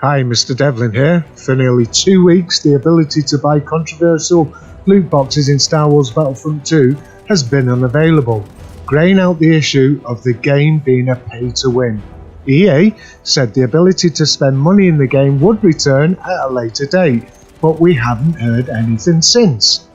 Hi, Mr. Devlin here. For nearly 2 weeks, the ability to buy controversial loot boxes in Star Wars Battlefront 2 has been unavailable, greying out the issue of the game being a pay-to-win. EA said the ability to spend money in the game would return at a later date, but we haven't heard anything since.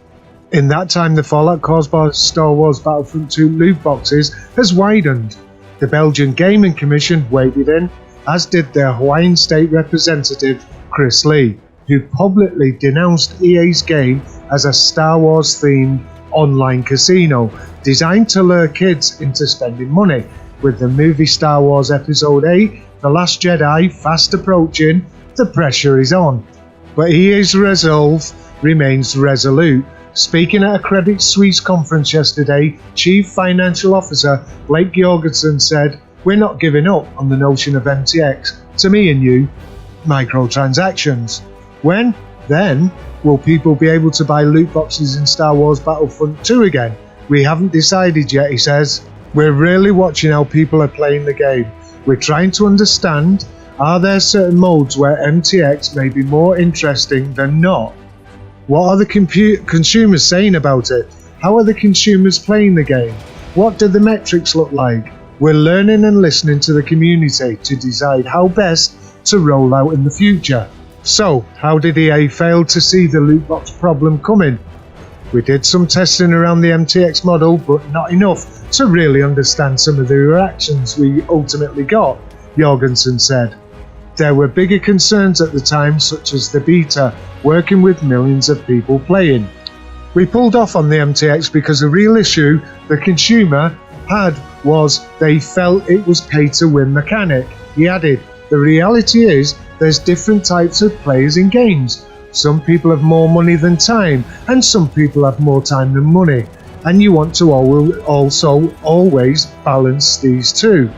In that time, the fallout caused by Star Wars Battlefront 2 loot boxes has widened. The Belgian Gaming Commission waded in, as did their Hawaiian state representative Chris Lee, who publicly denounced EA's game as a Star Wars themed online casino designed to lure kids into spending money. With the movie Star Wars Episode 8, The Last Jedi, fast approaching, the pressure is on. But EA's resolve remains resolute. Speaking at a Credit Suisse conference yesterday, Chief Financial Officer Blake Jorgensen said, "We're not giving up on the notion of MTX, to me and you, microtransactions. When, then, will people be able to buy loot boxes in Star Wars Battlefront 2 again? We haven't decided yet," he says. "We're really watching how people are playing the game. We're trying to understand, are there certain modes where MTX may be more interesting than not? What are the consumers saying about it? How are the consumers playing the game? What do the metrics look like? We're learning and listening to the community to decide how best to roll out in the future." So, how did EA fail to see the loot box problem coming? "We did some testing around the MTX model, but not enough to really understand some of the reactions we ultimately got," Jorgensen said. "There were bigger concerns at the time, such as the beta, working with millions of people playing. We pulled off on the MTX because the real issue the consumer had was they felt it was pay-to-win mechanic." He added, "The reality is there's different types of players in games. Some people have more money than time, and some people have more time than money, and you want to also always balance these two.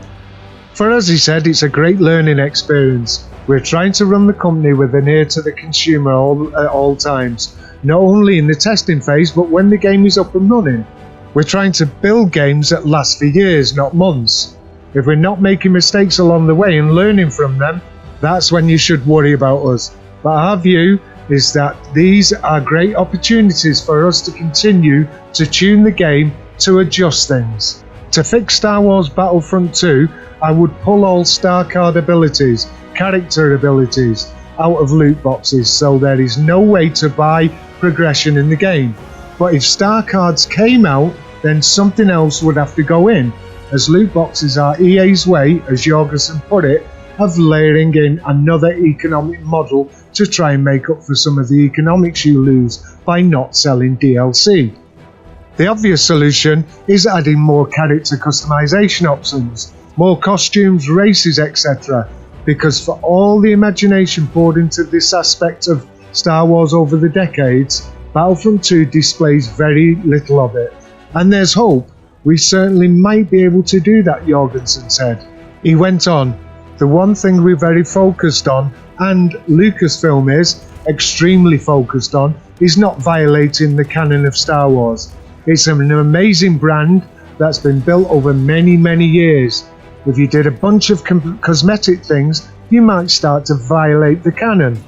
For us," he said, "it's a great learning experience. We're trying to run the company with an ear to the consumer at all times, not only in the testing phase, but when the game is up and running. We're trying to build games that last for years, not months. If we're not making mistakes along the way and learning from them, that's when you should worry about us. But our view is that these are great opportunities for us to continue to tune the game to adjust things. To fix Star Wars Battlefront 2, I would pull all star card abilities, character abilities, out of loot boxes so there is no way to buy progression in the game. But if star cards came out, then something else would have to go in, as loot boxes are EA's way, as Jorgensen put it, of layering in another economic model to try and make up for some of the economics you lose by not selling DLC. The obvious solution is adding more character customization options, more costumes, races, etc. Because for all the imagination poured into this aspect of Star Wars over the decades, Battlefront 2 displays very little of it. And there's hope. We certainly might be able to do that, Jorgensen said. He went on, "The one thing we're very focused on, and Lucasfilm is extremely focused on, is not violating the canon of Star Wars. It's an amazing brand that's been built over many, many years. If you did a bunch of cosmetic things, you might start to violate the canon.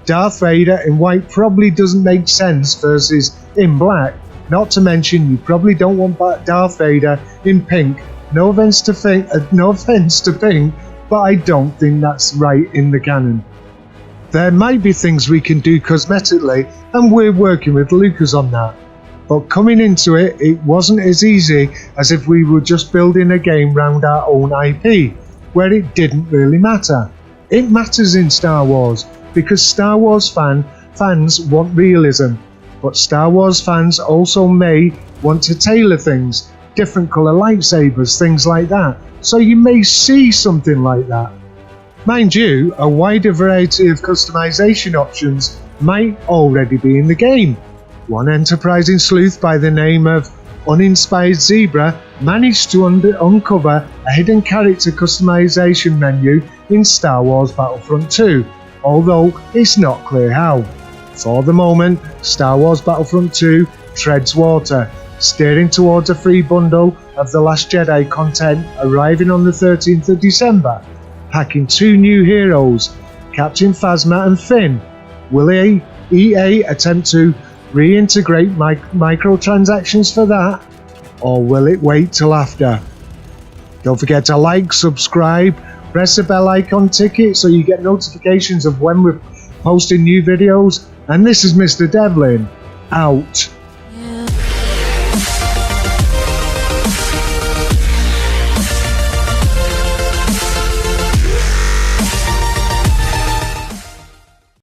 Darth Vader in white probably doesn't make sense versus in black. Not to mention, you probably don't want Darth Vader in pink. No offense to pink, but I don't think that's right in the canon. There might be things we can do cosmetically, and we're working with Lucas on that. But coming into it, it wasn't as easy as if we were just building a game round our own IP, where it didn't really matter. It matters in Star Wars, because Star Wars fans want realism, but Star Wars fans also may want to tailor things, different colour lightsabers, things like that, so you may see something like that. Mind you, a wider variety of customization options might already be in the game. One enterprising sleuth by the name of Uninspired Zebra managed to uncover a hidden character customization menu in Star Wars Battlefront 2, although it's not clear how. For the moment, Star Wars Battlefront 2 treads water, steering towards a free bundle of The Last Jedi content arriving on the 13th of December, packing 2 new heroes, Captain Phasma and Finn. Will EA attempt to reintegrate microtransactions for that? Or will it wait till after? Don't forget to like, subscribe, press the bell icon ticket so you get notifications of when we're posting new videos. And this is Mr. Devlin, out.